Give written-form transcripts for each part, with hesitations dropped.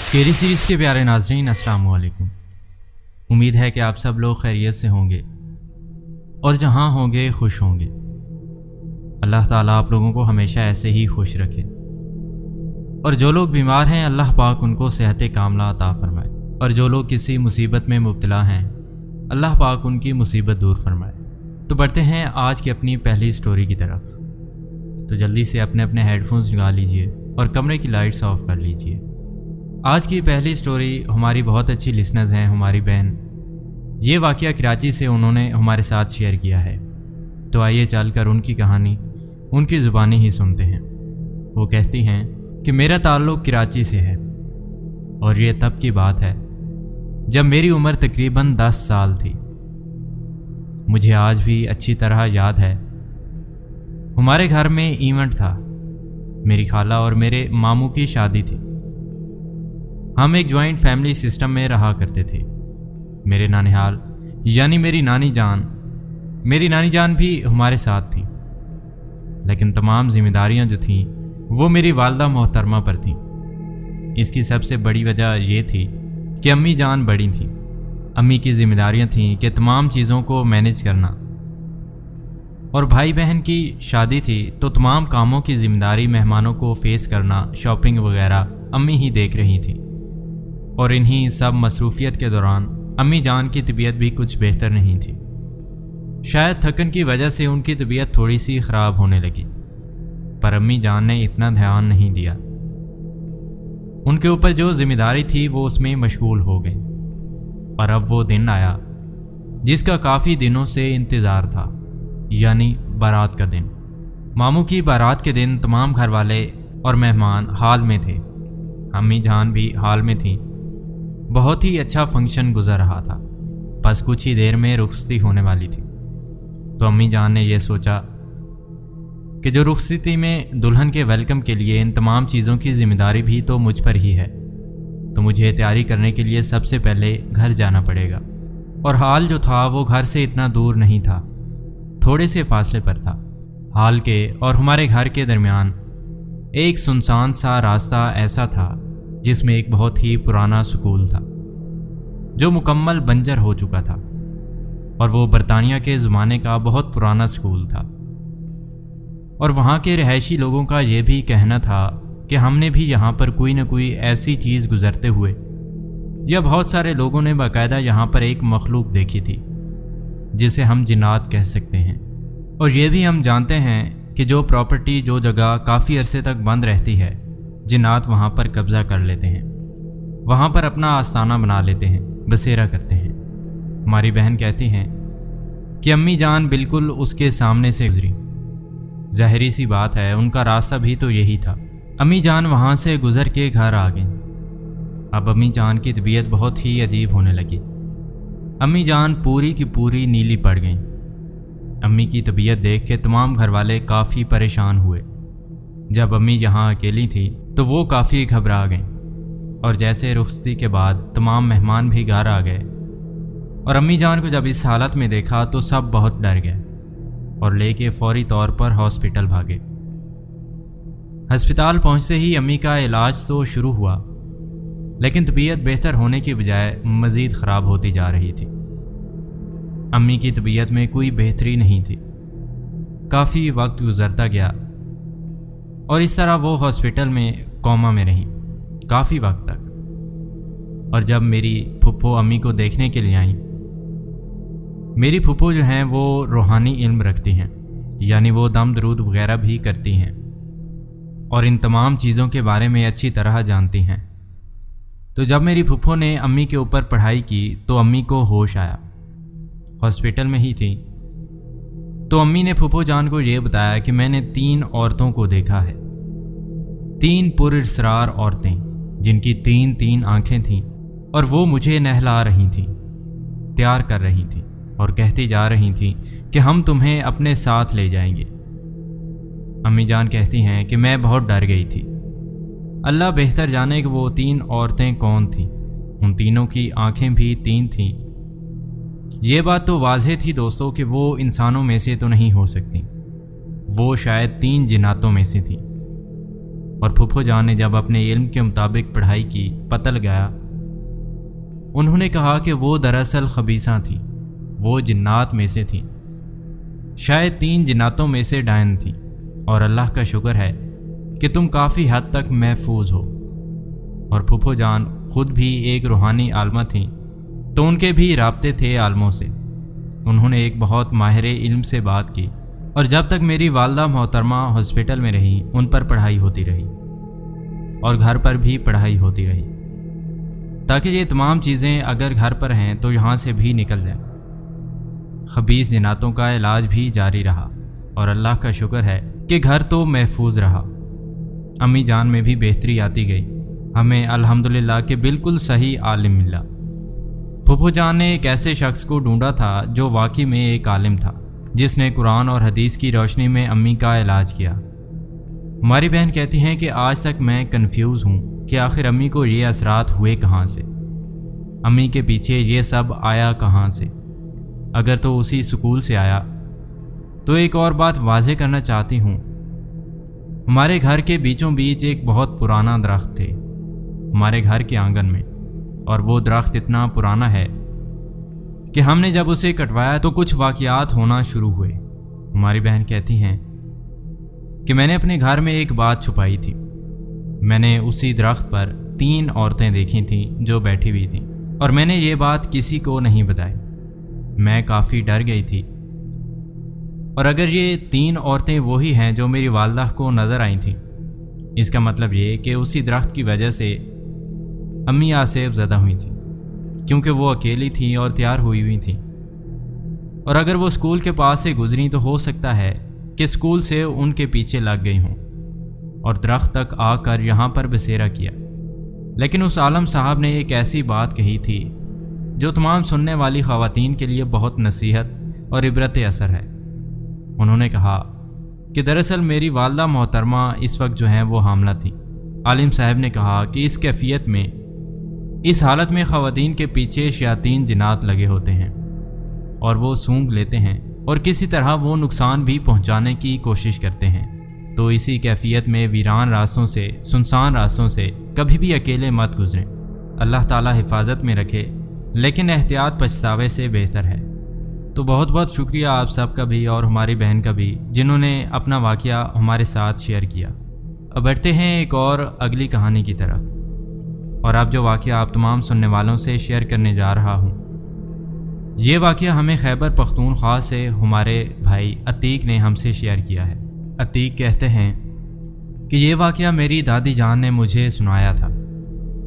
Scary series کے پیارے ناظرین، السلام علیکم۔ امید ہے کہ آپ سب لوگ خیریت سے ہوں گے اور جہاں ہوں گے خوش ہوں گے۔ اللہ تعالیٰ آپ لوگوں کو ہمیشہ ایسے ہی خوش رکھے، اور جو لوگ بیمار ہیں اللہ پاک ان کو صحت کاملہ عطا فرمائے، اور جو لوگ کسی مصیبت میں مبتلا ہیں اللہ پاک ان کی مصیبت دور فرمائے۔ تو بڑھتے ہیں آج کی اپنی پہلی سٹوری کی طرف۔ تو جلدی سے اپنے ہیڈ فونز لگا لیجئے اور کمرے کی لائٹس آف کر لیجئے۔ آج کی پہلی سٹوری ہماری بہت اچھی لسنرز ہیں، ہماری بہن، یہ واقعہ کراچی سے انہوں نے ہمارے ساتھ شیئر کیا ہے۔ تو آئیے چل کر ان کی کہانی ان کی زبانی ہی سنتے ہیں۔ وہ کہتی ہیں کہ میرا تعلق کراچی سے ہے، اور یہ تب کی بات ہے جب میری عمر تقریباً 10 سال تھی۔ مجھے آج بھی اچھی طرح یاد ہے، ہمارے گھر میں ایونٹ تھا، میری خالہ اور میرے ماموں کی شادی تھی۔ ہم ایک جوائنٹ فیملی سسٹم میں رہا کرتے تھے۔ میرے نانیحال یعنی میری نانی جان بھی ہمارے ساتھ تھیں، لیکن تمام ذمہ داریاں جو تھیں وہ میری والدہ محترمہ پر تھیں۔ اس کی سب سے بڑی وجہ یہ تھی کہ امی جان بڑی تھیں۔ امی کی ذمہ داریاں تھیں کہ تمام چیزوں کو مینیج کرنا، اور بھائی بہن کی شادی تھی تو تمام کاموں کی ذمہ داری، مہمانوں کو فیس کرنا، شاپنگ وغیرہ امی ہی دیکھ رہی تھیں۔ اور انہی سب مصروفیت کے دوران امی جان کی طبیعت بھی کچھ بہتر نہیں تھی۔ شاید تھکن کی وجہ سے ان کی طبیعت تھوڑی سی خراب ہونے لگی، پر امی جان نے اتنا دھیان نہیں دیا۔ ان کے اوپر جو ذمہ داری تھی وہ اس میں مشغول ہو گئیں، اور اب وہ دن آیا جس کا کافی دنوں سے انتظار تھا، یعنی بارات کا دن۔ ماموں کی بارات کے دن تمام گھر والے اور مہمان ہال میں تھے، امی جان بھی ہال میں تھیں۔ بہت ہی اچھا فنکشن گزر رہا تھا، بس کچھ ہی دیر میں رخصتی ہونے والی تھی۔ تو امی جان نے یہ سوچا کہ جو رخصتی میں دلہن کے ویلکم کے لیے ان تمام چیزوں کی ذمہ داری بھی تو مجھ پر ہی ہے، تو مجھے تیاری کرنے کے لیے سب سے پہلے گھر جانا پڑے گا۔ اور ہال جو تھا وہ گھر سے اتنا دور نہیں تھا، تھوڑے سے فاصلے پر تھا۔ ہال کے اور ہمارے گھر کے درمیان ایک سنسان سا راستہ ایسا تھا جس میں ایک بہت ہی پرانا سکول تھا جو مکمل بنجر ہو چکا تھا، اور وہ برطانیہ کے زمانے کا بہت پرانا سکول تھا۔ اور وہاں کے رہائشی لوگوں کا یہ بھی کہنا تھا کہ ہم نے بھی یہاں پر کوئی نہ کوئی ایسی چیز گزرتے ہوئے، یا بہت سارے لوگوں نے باقاعدہ یہاں پر ایک مخلوق دیکھی تھی جسے ہم جنات کہہ سکتے ہیں۔ اور یہ بھی ہم جانتے ہیں کہ جو پراپرٹی، جو جگہ کافی عرصے تک بند رہتی ہے، جنات وہاں پر قبضہ کر لیتے ہیں، وہاں پر اپنا آستانہ بنا لیتے ہیں، بسیرا کرتے ہیں۔ ہماری بہن کہتی ہیں کہ امی جان بالکل اس کے سامنے سے گزری۔ ظاہری سی بات ہے، ان کا راستہ بھی تو یہی تھا۔ امی جان وہاں سے گزر کے گھر آ گئیں۔ اب امی جان کی طبیعت بہت ہی عجیب ہونے لگی۔ امی جان پوری کی پوری نیلی پڑ گئیں۔ امی کی طبیعت دیکھ کے تمام گھر والے کافی پریشان ہوئے۔ جب امی یہاں اکیلی تھی تو وہ کافی گھبرا گئیں، اور جیسے رخصتی کے بعد تمام مہمان بھی گھر آ گئے، اور امی جان کو جب اس حالت میں دیکھا تو سب بہت ڈر گئے اور لے کے فوری طور پر ہاسپٹل بھاگے۔ ہسپتال پہنچتے ہی امی کا علاج تو شروع ہوا، لیکن طبیعت بہتر ہونے کی بجائے مزید خراب ہوتی جا رہی تھی۔ امی کی طبیعت میں کوئی بہتری نہیں تھی۔ کافی وقت گزرتا گیا، اور اس طرح وہ ہاسپٹل میں کوما میں رہیں کافی وقت تک۔ اور جب میری پھپھو امی کو دیکھنے کے لیے آئیں، میری پھپھو جو ہیں وہ روحانی علم رکھتی ہیں، یعنی وہ دم درود وغیرہ بھی کرتی ہیں، اور ان تمام چیزوں کے بارے میں اچھی طرح جانتی ہیں۔ تو جب میری پھپھو نے امی کے اوپر پڑھائی کی تو امی کو ہوش آیا، ہاسپٹل میں ہی تھی۔ تو امی نے پھپھو جان کو یہ بتایا کہ میں نے 3 عورتوں کو دیکھا ہے، 3 پراسرار عورتیں جن کی 3 آنکھیں تھیں، اور وہ مجھے نہلا رہی تھیں، تیار کر رہی تھیں، اور کہتی جا رہی تھیں کہ ہم تمہیں اپنے ساتھ لے جائیں گے۔ امی جان کہتی ہیں کہ میں بہت ڈر گئی تھی۔ اللہ بہتر جانے کہ وہ 3 عورتیں کون تھیں۔ ان تینوں کی آنکھیں بھی 3 تھیں۔ یہ بات تو واضح تھی دوستوں کہ وہ انسانوں میں سے تو نہیں ہو سکتی، وہ شاید 3 جناتوں میں سے تھیں۔ اور پھپھو جان نے جب اپنے علم کے مطابق پڑھائی کی پتہ لگایا، انہوں نے کہا کہ وہ دراصل خبیثہ تھیں، وہ جنات میں سے تھیں، شاید 3 جناتوں میں سے ڈائن تھیں، اور اللہ کا شکر ہے کہ تم کافی حد تک محفوظ ہو۔ اور پھپھو جان خود بھی ایک روحانی عالمہ تھیں، تو ان کے بھی رابطے تھے عالموں سے۔ انہوں نے ایک بہت ماہر علم سے بات کی، اور جب تک میری والدہ محترمہ ہاسپٹل میں رہیں ان پر پڑھائی ہوتی رہی، اور گھر پر بھی پڑھائی ہوتی رہی، تاکہ یہ تمام چیزیں اگر گھر پر ہیں تو یہاں سے بھی نکل جائیں۔ خبیث جناتوں کا علاج بھی جاری رہا، اور اللہ کا شکر ہے کہ گھر تو محفوظ رہا۔ امی جان میں بھی بہتری آتی گئی، ہمیں الحمدللہ کہ بالکل صحیح عالم ملا۔ پھپھو جان نے ایک ایسے شخص کو ڈھونڈا تھا جو واقعی میں ایک عالم تھا، جس نے قرآن اور حدیث کی روشنی میں امی کا علاج کیا۔ ہماری بہن کہتی ہیں کہ آج تک میں کنفیوز ہوں کہ آخر امی کو یہ اثرات ہوئے کہاں سے، امی کے پیچھے یہ سب آیا کہاں سے۔ اگر تو اسی سکول سے آیا تو ایک اور بات واضح کرنا چاہتی ہوں، ہمارے گھر کے بیچوں بیچ ایک بہت پرانا درخت تھے ہمارے گھر کے آنگن میں، اور وہ درخت اتنا پرانا ہے کہ ہم نے جب اسے کٹوایا تو کچھ واقعات ہونا شروع ہوئے۔ ہماری بہن کہتی ہیں کہ میں نے اپنے گھر میں ایک بات چھپائی تھی۔ میں نے اسی درخت پر 3 عورتیں دیکھی تھیں جو بیٹھی ہوئی تھیں، اور میں نے یہ بات کسی کو نہیں بتائی۔ میں کافی ڈر گئی تھی، اور اگر یہ 3 عورتیں وہی ہیں جو میری والدہ کو نظر آئی تھیں، اس کا مطلب یہ کہ اسی درخت کی وجہ سے امی آسیب زدہ ہوئی تھیں، کیونکہ وہ اکیلی تھیں اور تیار ہوئی تھیں، اور اگر وہ اسکول کے پاس سے گزری تو ہو سکتا ہے کہ اسکول سے ان کے پیچھے لگ گئی ہوں اور درخت تک آ کر یہاں پر بسیرا کیا۔ لیکن اس عالم صاحب نے ایک ایسی بات کہی تھی جو تمام سننے والی خواتین کے لیے بہت نصیحت اور عبرت اثر ہے۔ انہوں نے کہا کہ دراصل میری والدہ محترمہ اس وقت جو ہیں وہ حاملہ تھی۔ عالم صاحب نے کہا کہ اس کیفیت میں، اس حالت میں خواتین کے پیچھے شیاطین جنات لگے ہوتے ہیں، اور وہ سونگھ لیتے ہیں، اور کسی طرح وہ نقصان بھی پہنچانے کی کوشش کرتے ہیں۔ تو اسی کیفیت میں ویران راستوں سے، سنسان راستوں سے کبھی بھی اکیلے مت گزریں۔ اللہ تعالی حفاظت میں رکھے، لیکن احتیاط پچھتاوے سے بہتر ہے۔ تو بہت بہت شکریہ آپ سب کا بھی اور ہماری بہن کا بھی، جنہوں نے اپنا واقعہ ہمارے ساتھ شیئر کیا۔ اب بڑھتے ہیں ایک اور اگلی کہانی کی طرف، اور اب جو واقعہ آپ تمام سننے والوں سے شیئر کرنے جا رہا ہوں، یہ واقعہ ہمیں خیبر پختونخوا سے ہمارے بھائی عتیق نے ہم سے شیئر کیا ہے۔ عتیق کہتے ہیں کہ یہ واقعہ میری دادی جان نے مجھے سنایا تھا،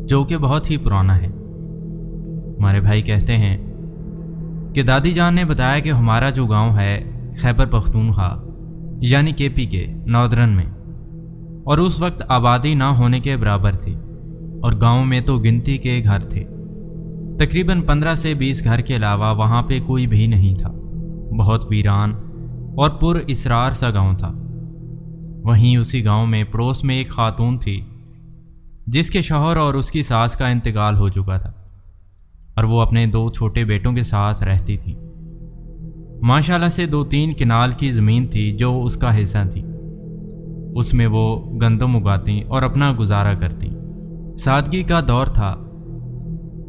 جو کہ بہت ہی پرانا ہے۔ ہمارے بھائی کہتے ہیں کہ دادی جان نے بتایا کہ ہمارا جو گاؤں ہے خیبر پختونخوا یعنی کے پی کے ناردرن میں، اور اس وقت آبادی نہ ہونے کے برابر تھی، اور گاؤں میں تو گنتی کے گھر تھے، تقریباً 15 سے 20 گھر کے علاوہ وہاں پہ کوئی بھی نہیں تھا۔ بہت ویران اور پر اسرار سا گاؤں تھا۔ وہیں اسی گاؤں میں پڑوس میں ایک خاتون تھی جس کے شوہر اور اس کی ساس کا انتقال ہو چکا تھا، اور وہ اپنے 2 چھوٹے بیٹوں کے ساتھ رہتی تھی۔ ماشاءاللہ سے 2-3 کنال کی زمین تھی جو اس کا حصہ تھی، اس میں وہ گندم اگاتی اور اپنا گزارا کرتی۔ سادگی کا دور تھا۔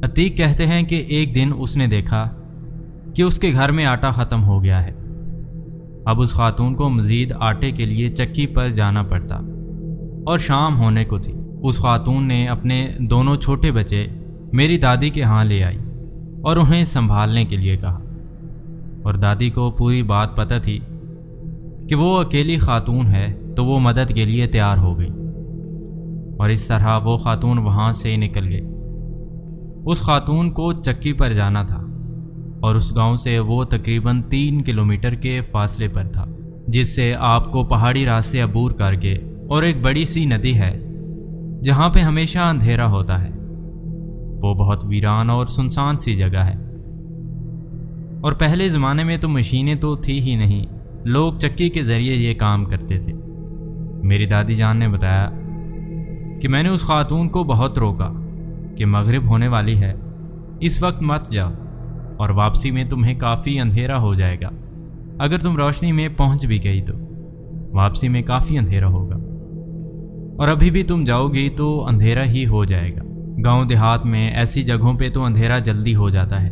عتیق کہتے ہیں کہ ایک دن اس نے دیکھا کہ اس کے گھر میں آٹا ختم ہو گیا ہے۔ اب اس خاتون کو مزید آٹے کے لیے چکی پر جانا پڑتا، اور شام ہونے کو تھی۔ اس خاتون نے اپنے دونوں چھوٹے بچے میری دادی کے ہاں لے آئی اور انہیں سنبھالنے کے لیے کہا، اور دادی کو پوری بات پتہ تھی کہ وہ اکیلی خاتون ہے، تو وہ مدد کے لیے تیار ہو گئی، اور اس طرح وہ خاتون وہاں سے نکل گئی۔ اس خاتون کو چکی پر جانا تھا، اور اس گاؤں سے وہ تقریباً 3 کلومیٹر کے فاصلے پر تھا، جس سے آپ کو پہاڑی راستے عبور کر کے، اور ایک بڑی سی ندی ہے جہاں پہ ہمیشہ اندھیرا ہوتا ہے۔ وہ بہت ویران اور سنسان سی جگہ ہے، اور پہلے زمانے میں تو مشینیں تو تھی ہی نہیں، لوگ چکی کے ذریعے یہ کام کرتے تھے۔ میری دادی جان نے بتایا کہ میں نے اس خاتون کو بہت روکا کہ مغرب ہونے والی ہے، اس وقت مت جاؤ، اور واپسی میں تمہیں کافی اندھیرا ہو جائے گا۔ اگر تم روشنی میں پہنچ بھی گئی تو واپسی میں کافی اندھیرا ہوگا۔ اور ابھی بھی تم جاؤ گی تو اندھیرا ہی ہو جائے گا۔ گاؤں دیہات میں ایسی جگہوں پہ تو اندھیرا جلدی ہو جاتا ہے۔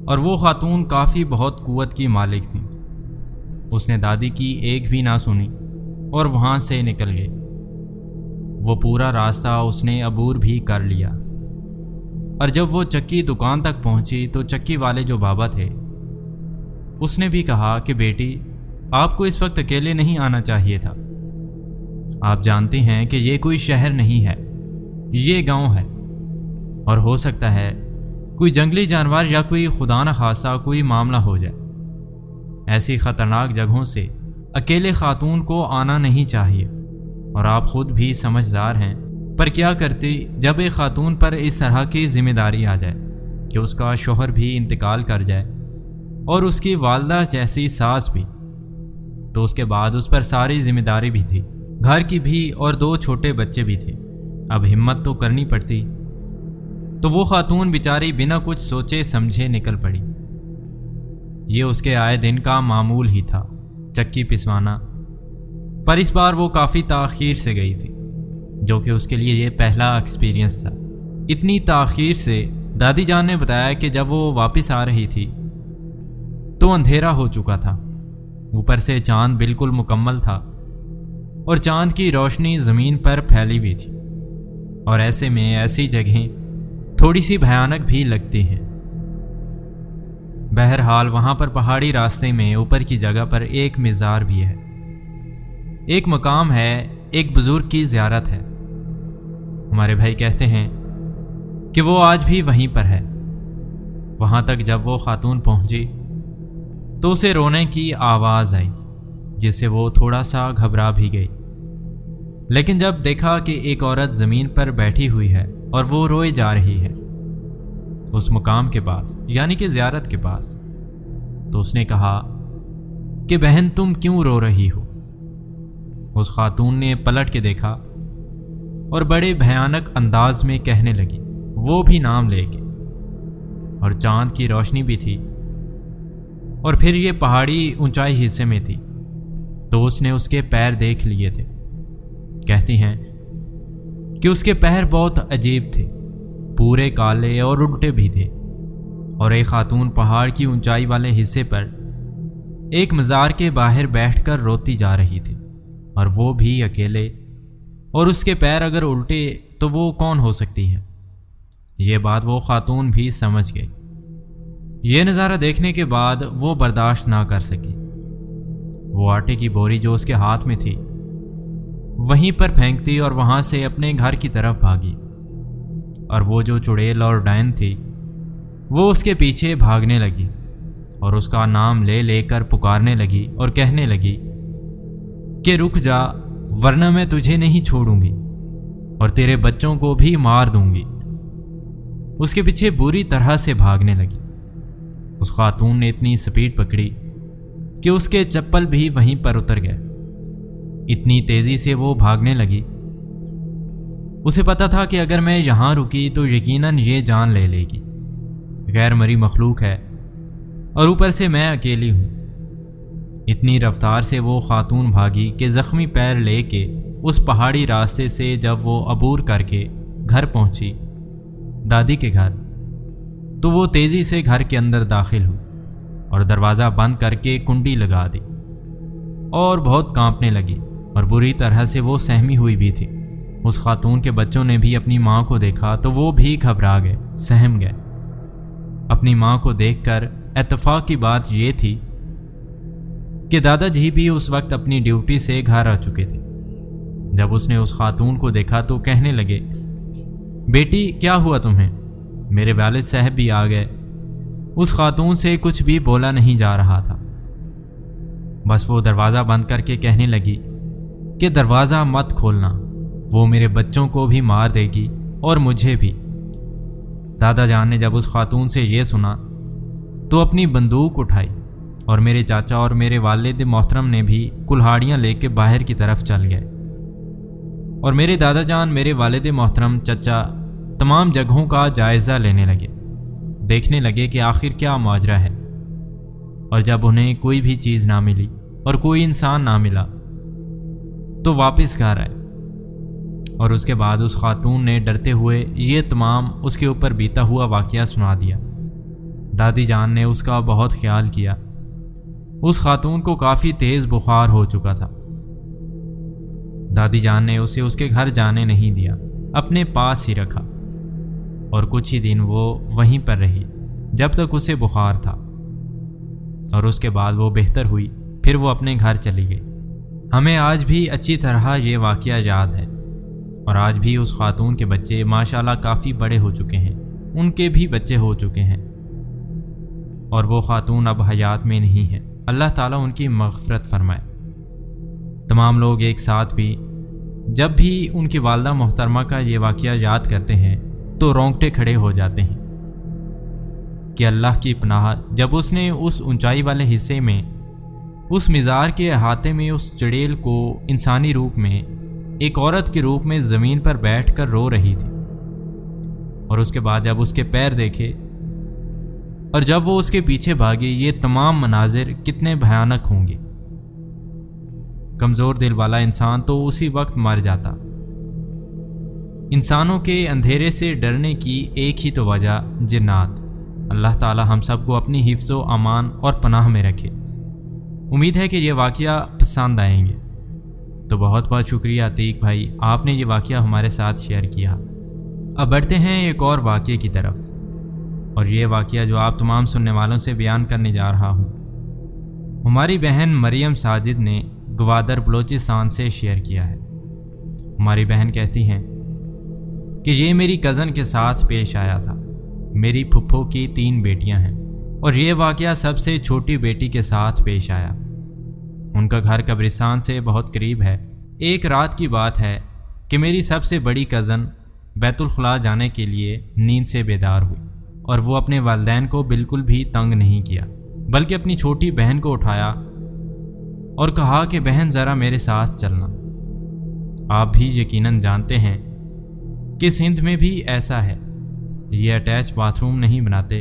اور وہ خاتون کافی بہت قوت کی مالک تھیں۔ اس نے دادی کی ایک بھی نہ سنی اور وہاں سے نکل گئی۔ وہ پورا راستہ اس نے عبور بھی کر لیا، اور جب وہ چکی دکان تک پہنچی تو چکی والے جو بابا تھے اس نے بھی کہا کہ بیٹی، آپ کو اس وقت اکیلے نہیں آنا چاہیے تھا۔ آپ جانتے ہیں کہ یہ کوئی شہر نہیں ہے، یہ گاؤں ہے، اور ہو سکتا ہے کوئی جنگلی جانور یا کوئی خدا نخواستہ کوئی معاملہ ہو جائے۔ ایسی خطرناک جگہوں سے اکیلے خاتون کو آنا نہیں چاہیے، اور آپ خود بھی سمجھدار ہیں۔ پر کیا کرتی جب ایک خاتون پر اس طرح کی ذمہ داری آ جائے کہ اس کا شوہر بھی انتقال کر جائے اور اس کی والدہ جیسی ساس بھی، تو اس کے بعد اس پر ساری ذمہ داری بھی تھی، گھر کی بھی، اور 2 چھوٹے بچے بھی تھے۔ اب ہمت تو کرنی پڑتی۔ تو وہ خاتون بیچاری بنا کچھ سوچے سمجھے نکل پڑی۔ یہ اس کے آئے دن کا معمول ہی تھا، چکی پسوانا، پر اس بار وہ کافی تاخیر سے گئی تھی، جو کہ اس کے لیے یہ پہلا ایکسپیرینس تھا۔ اتنی تاخیر سے دادی جان نے بتایا کہ جب وہ واپس آ رہی تھی تو اندھیرا ہو چکا تھا، اوپر سے چاند بالکل مکمل تھا، اور چاند کی روشنی زمین پر پھیلی ہوئی تھی، اور ایسے میں ایسی جگہیں تھوڑی سی بھیانک بھی لگتی ہیں۔ بہرحال وہاں پر پہاڑی راستے میں اوپر کی جگہ پر ایک مزار بھی ہے، ایک مقام ہے، ایک بزرگ کی زیارت ہے۔ ہمارے بھائی کہتے ہیں کہ وہ آج بھی وہیں پر ہے۔ وہاں تک جب وہ خاتون پہنچی تو اسے رونے کی آواز آئی، جس سے وہ تھوڑا سا گھبرا بھی گئی، لیکن جب دیکھا کہ ایک عورت زمین پر بیٹھی ہوئی ہے اور وہ روئے جا رہی ہے اس مقام کے پاس، یعنی کہ زیارت کے پاس، تو اس نے کہا کہ بہن تم کیوں رو رہی ہو؟ اس خاتون نے پلٹ کے دیکھا اور بڑے بھیانک انداز میں کہنے لگی، وہ بھی نام لے کے، اور چاند کی روشنی بھی تھی، اور پھر یہ پہاڑی اونچائی حصے میں تھی، تو اس نے اس کے پیر دیکھ لیے تھے۔ کہتی ہیں کہ اس کے پیر بہت عجیب تھے، پورے کالے اور الٹے بھی تھے، اور ایک خاتون پہاڑ کی اونچائی والے حصے پر ایک مزار کے باہر بیٹھ کر روتی جا رہی تھی، اور وہ بھی اکیلے، اور اس کے پیر اگر الٹے تو وہ کون ہو سکتی ہے؟ یہ بات وہ خاتون بھی سمجھ گئی۔ یہ نظارہ دیکھنے کے بعد وہ برداشت نہ کر سکی۔ وہ آٹے کی بوری جو اس کے ہاتھ میں تھی وہیں پر پھینکتی اور وہاں سے اپنے گھر کی طرف بھاگی، اور وہ جو چڑیل اور ڈائن تھی وہ اس کے پیچھے بھاگنے لگی اور اس کا نام لے لے کر پکارنے لگی اور کہنے لگی کہ رک جا، ورنہ میں تجھے نہیں چھوڑوں گی اور تیرے بچوں کو بھی مار دوں گی۔ اس کے پیچھے بری طرح سے بھاگنے لگی۔ اس خاتون نے اتنی سپیڈ پکڑی کہ اس کے چپل بھی وہیں پر اتر گئے۔ اتنی تیزی سے وہ بھاگنے لگی، اسے پتا تھا کہ اگر میں یہاں رکی تو یقیناً یہ جان لے لے گی، غیر مری مخلوق ہے، اور اوپر سے میں اکیلی ہوں۔ اتنی رفتار سے وہ خاتون بھاگی کہ زخمی پیر لے کے اس پہاڑی راستے سے جب وہ عبور کر کے گھر پہنچی، دادی کے گھر، تو وہ تیزی سے گھر کے اندر داخل ہوئی اور دروازہ بند کر کے کنڈی لگا دی، اور بہت کانپنے لگی، اور بری طرح سے وہ سہمی ہوئی بھی تھی۔ اس خاتون کے بچوں نے بھی اپنی ماں کو دیکھا تو وہ بھی گھبرا گئے، سہم گئے۔ اپنی ماں کو دیکھ کر اتفاق کی بات یہ تھی کہ دادا جی بھی اس وقت اپنی ڈیوٹی سے گھر آ چکے تھے۔ جب اس نے اس خاتون کو دیکھا تو کہنے لگے، بیٹی کیا ہوا تمہیں؟ میرے والد صاحب بھی آ گئے۔ اس خاتون سے کچھ بھی بولا نہیں جا رہا تھا، بس وہ دروازہ بند کر کے کہنے لگی کہ دروازہ مت کھولنا، وہ میرے بچوں کو بھی مار دے گی اور مجھے بھی۔ دادا جان نے جب اس خاتون سے یہ سنا تو اپنی بندوق اٹھائی، اور میرے چاچا اور میرے والد محترم نے بھی کلہاڑیاں لے کے باہر کی طرف چل گئے، اور میرے دادا جان، میرے والد محترم، چچا تمام جگہوں کا جائزہ لینے لگے، دیکھنے لگے کہ آخر کیا ماجرا ہے۔ اور جب انہیں کوئی بھی چیز نہ ملی اور کوئی انسان نہ ملا تو واپس گھر آئے اور اس کے بعد اس خاتون نے ڈرتے ہوئے یہ تمام اس کے اوپر بیتا ہوا واقعہ سنا دیا۔ دادی جان نے اس کا بہت خیال کیا۔ اس خاتون کو کافی تیز بخار ہو چکا تھا۔ دادی جان نے اسے اس کے گھر جانے نہیں دیا، اپنے پاس ہی رکھا، اور کچھ ہی دن وہ وہیں پر رہی جب تک اسے بخار تھا، اور اس کے بعد وہ بہتر ہوئی، پھر وہ اپنے گھر چلی گئی۔ ہمیں آج بھی اچھی طرح یہ واقعہ یاد ہے، اور آج بھی اس خاتون کے بچے ماشاءاللہ کافی بڑے ہو چکے ہیں، ان کے بھی بچے ہو چکے ہیں، اور وہ خاتون اب حیات میں نہیں ہے۔ اللہ تعالیٰ ان کی مغفرت فرمائے۔ تمام لوگ ایک ساتھ بھی جب بھی ان کی والدہ محترمہ کا یہ واقعہ یاد کرتے ہیں تو رونگٹے کھڑے ہو جاتے ہیں کہ اللہ کی پناہ، جب اس نے اس اونچائی والے حصے میں، اس مزار کے احاطے میں اس چڑیل کو انسانی روپ میں، ایک عورت کے روپ میں زمین پر بیٹھ کر رو رہی تھی، اور اس کے بعد جب اس کے پیر دیکھے اور جب وہ اس کے پیچھے بھاگی، یہ تمام مناظر کتنے بھیانک ہوں گے۔ کمزور دل والا انسان تو اسی وقت مر جاتا۔ انسانوں کے اندھیرے سے ڈرنے کی ایک ہی تو وجہ جنات۔ اللہ تعالی ہم سب کو اپنی حفظ و امان اور پناہ میں رکھے۔ امید ہے کہ یہ واقعہ پسند آئیں گے۔ تو بہت بہت شکریہ عتیق بھائی، آپ نے یہ واقعہ ہمارے ساتھ شیئر کیا۔ اب بڑھتے ہیں ایک اور واقعے کی طرف، اور یہ واقعہ جو آپ تمام سننے والوں سے بیان کرنے جا رہا ہوں، ہماری بہن مریم ساجد نے گوادر بلوچستان سے شیئر کیا ہے۔ ہماری بہن کہتی ہیں کہ یہ میری کزن کے ساتھ پیش آیا تھا۔ میری پھپھو کی 3 بیٹیاں ہیں، اور یہ واقعہ سب سے چھوٹی بیٹی کے ساتھ پیش آیا۔ ان کا گھر قبرستان سے بہت قریب ہے۔ ایک رات کی بات ہے کہ میری سب سے بڑی کزن بیت الخلاء جانے کے لیے نیند سے بیدار ہوئی، اور وہ اپنے والدین کو بالکل بھی تنگ نہیں کیا، بلکہ اپنی چھوٹی بہن کو اٹھایا اور کہا کہ بہن ذرا میرے ساتھ چلنا۔ آپ بھی یقیناً جانتے ہیں کہ سندھ میں بھی ایسا ہے، یہ اٹیچ باتھ روم نہیں بناتے،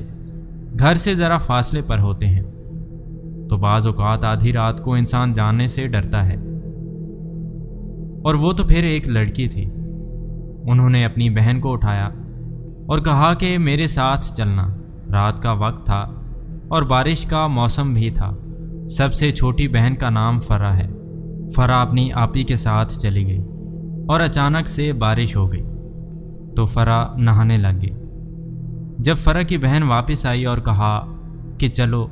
گھر سے ذرا فاصلے پر ہوتے ہیں، تو بعض اوقات آدھی رات کو انسان جاننے سے ڈرتا ہے۔ اور وہ تو پھر ایک لڑکی تھی۔ انہوں نے اپنی بہن کو اٹھایا اور کہا کہ میرے ساتھ چلنا۔ رات کا وقت تھا اور بارش کا موسم بھی تھا۔ سب سے چھوٹی بہن کا نام فرا ہے۔ فرا اپنی آپی کے ساتھ چلی گئی، اور اچانک سے بارش ہو گئی تو فرا نہانے لگ گئی۔ جب فرا کی بہن واپس آئی اور کہا کہ چلو،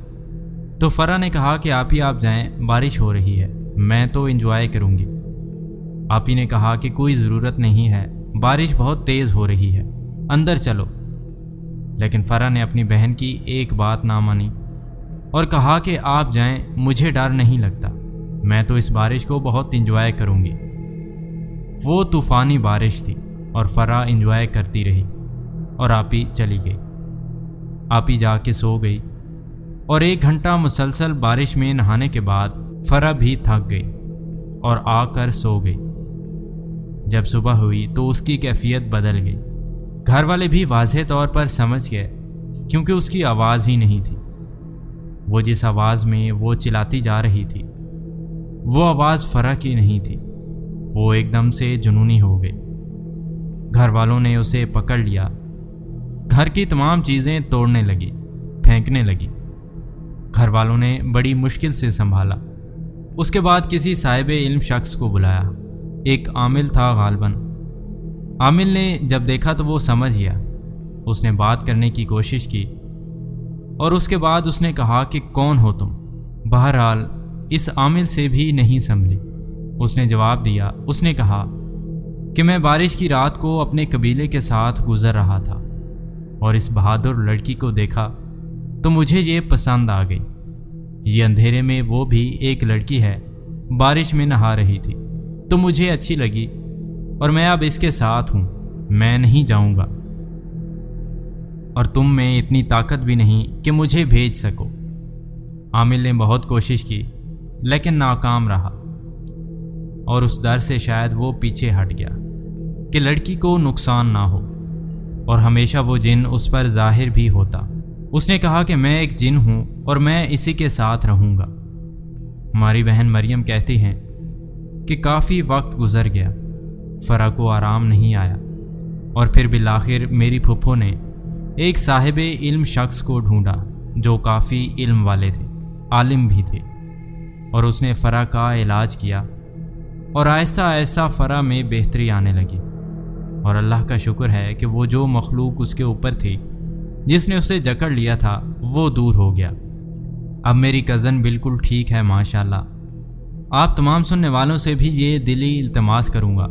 تو فرا نے کہا کہ آپی آپ جائیں، بارش ہو رہی ہے، میں تو انجوائے کروں گی۔ آپی نے کہا کہ کوئی ضرورت نہیں ہے، بارش بہت تیز ہو رہی ہے، اندر چلو۔ لیکن فرا نے اپنی بہن کی ایک بات نہ مانی اور کہا کہ آپ جائیں، مجھے ڈر نہیں لگتا، میں تو اس بارش کو بہت انجوائے کروں گی۔ وہ طوفانی بارش تھی اور فرا انجوائے کرتی رہی، اور آپی چلی گئی۔ آپی جا کے سو گئی، اور 1 گھنٹہ مسلسل بارش میں نہانے کے بعد فرا بھی تھک گئی اور آ کر سو گئی۔ جب صبح ہوئی تو اس کی کیفیت بدل گئی۔ گھر والے بھی واضح طور پر سمجھ گئے، کیونکہ اس کی آواز ہی نہیں تھی۔ وہ جس آواز میں وہ چلاتی جا رہی تھی، وہ آواز فرا کی نہیں تھی۔ وہ ایک دم سے جنونی ہو گئی۔ گھر والوں نے اسے پکڑ لیا، گھر کی تمام چیزیں توڑنے لگی، پھینکنے لگی۔ گھر والوں نے بڑی مشکل سے سنبھالا۔ اس کے بعد کسی صاحب علم شخص کو بلایا، ایک عامل تھا غالباً۔ عامل نے جب دیکھا تو وہ سمجھ گیا۔ اس نے بات کرنے کی کوشش کی، اور اس کے بعد اس نے کہا کہ کون ہو تم؟ بہرحال اس عامل سے بھی نہیں سنبھلی۔ اس نے جواب دیا، اس نے کہا کہ میں بارش کی رات کو اپنے قبیلے کے ساتھ گزر رہا تھا، اور اس بہادر لڑکی کو دیکھا تو مجھے یہ پسند آ گئی۔ یہ اندھیرے میں وہ بھی ایک لڑکی ہے، بارش میں نہا رہی تھی، تو مجھے اچھی لگی، اور میں اب اس کے ساتھ ہوں، میں نہیں جاؤں گا، اور تم میں اتنی طاقت بھی نہیں کہ مجھے بھیج سکو۔ عامل نے بہت کوشش کی لیکن ناکام رہا، اور اس ڈر سے شاید وہ پیچھے ہٹ گیا کہ لڑکی کو نقصان نہ ہو، اور ہمیشہ وہ جن اس پر ظاہر بھی ہوتا۔ اس نے کہا کہ میں ایک جن ہوں اور میں اسی کے ساتھ رہوں گا۔ ہماری بہن مریم کہتی ہیں کہ کافی وقت گزر گیا، فرا کو آرام نہیں آیا اور پھر بالآخر میری پھپھو نے ایک صاحب علم شخص کو ڈھونڈا جو کافی علم والے تھے، عالم بھی تھے، اور اس نے فرا کا علاج کیا اور آہستہ آہستہ فرا میں بہتری آنے لگی۔ اور اللہ کا شکر ہے کہ وہ جو مخلوق اس کے اوپر تھی جس نے اسے جکڑ لیا تھا وہ دور ہو گیا۔ اب میری کزن بالکل ٹھیک ہے ماشاءاللہ۔ آپ تمام سننے والوں سے بھی یہ دلی التماس کروں گا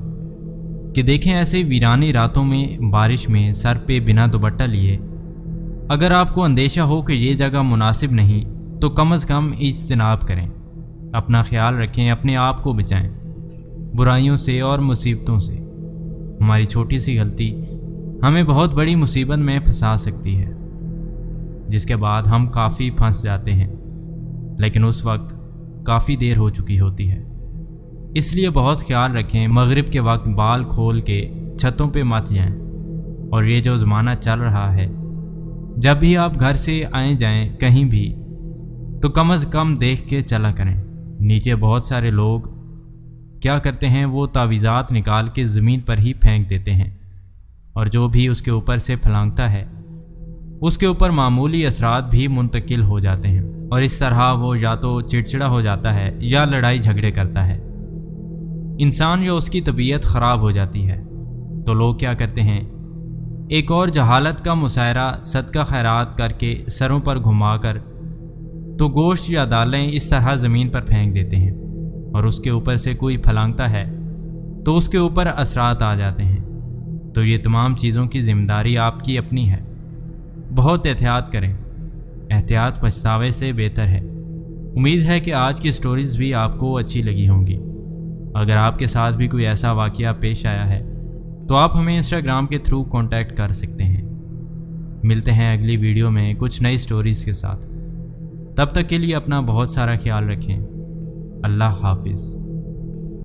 کہ دیکھیں ایسے ویرانی راتوں میں بارش میں سر پہ بنا دوپٹہ لیے اگر آپ کو اندیشہ ہو کہ یہ جگہ مناسب نہیں تو کم از کم اجتناب کریں، اپنا خیال رکھیں، اپنے آپ کو بچائیں برائیوں سے اور مصیبتوں سے۔ ہماری چھوٹی سی غلطی ہمیں بہت بڑی مصیبت میں پھنسا سکتی ہے، جس کے بعد ہم کافی پھنس جاتے ہیں، لیکن اس وقت کافی دیر ہو چکی ہوتی ہے۔ اس لیے بہت خیال رکھیں، مغرب کے وقت بال کھول کے چھتوں پہ مت جائیں۔ اور یہ جو زمانہ چل رہا ہے، جب بھی آپ گھر سے آئیں جائیں کہیں بھی تو کم از کم دیکھ کے چلا کریں۔ نیچے بہت سارے لوگ کیا کرتے ہیں، وہ تعویذات نکال کے زمین پر ہی پھینک دیتے ہیں، اور جو بھی اس کے اوپر سے پھلانگتا ہے اس کے اوپر معمولی اثرات بھی منتقل ہو جاتے ہیں، اور اس طرح وہ یا تو چڑچڑا ہو جاتا ہے یا لڑائی جھگڑے کرتا ہے، انسان یا اس کی طبیعت خراب ہو جاتی ہے۔ تو لوگ کیا کرتے ہیں، ایک اور جہالت کا مظاہرہ صدقہ خیرات کر کے سروں پر گھما کر تو گوشت یا دالیں اس طرح زمین پر پھینک دیتے ہیں، اور اس کے اوپر سے کوئی پھلانگتا ہے تو اس کے اوپر اثرات آ جاتے ہیں۔ تو یہ تمام چیزوں کی ذمہ داری آپ کی اپنی ہے، بہت احتیاط کریں، احتیاط پچھتاوے سے بہتر ہے۔ امید ہے کہ آج کی سٹوریز بھی آپ کو اچھی لگی ہوں گی۔ اگر آپ کے ساتھ بھی کوئی ایسا واقعہ پیش آیا ہے تو آپ ہمیں انسٹاگرام کے تھرو کانٹیکٹ کر سکتے ہیں۔ ملتے ہیں اگلی ویڈیو میں کچھ نئی سٹوریز کے ساتھ، تب تک کے لیے اپنا بہت سارا خیال رکھیں۔ اللہ حافظ۔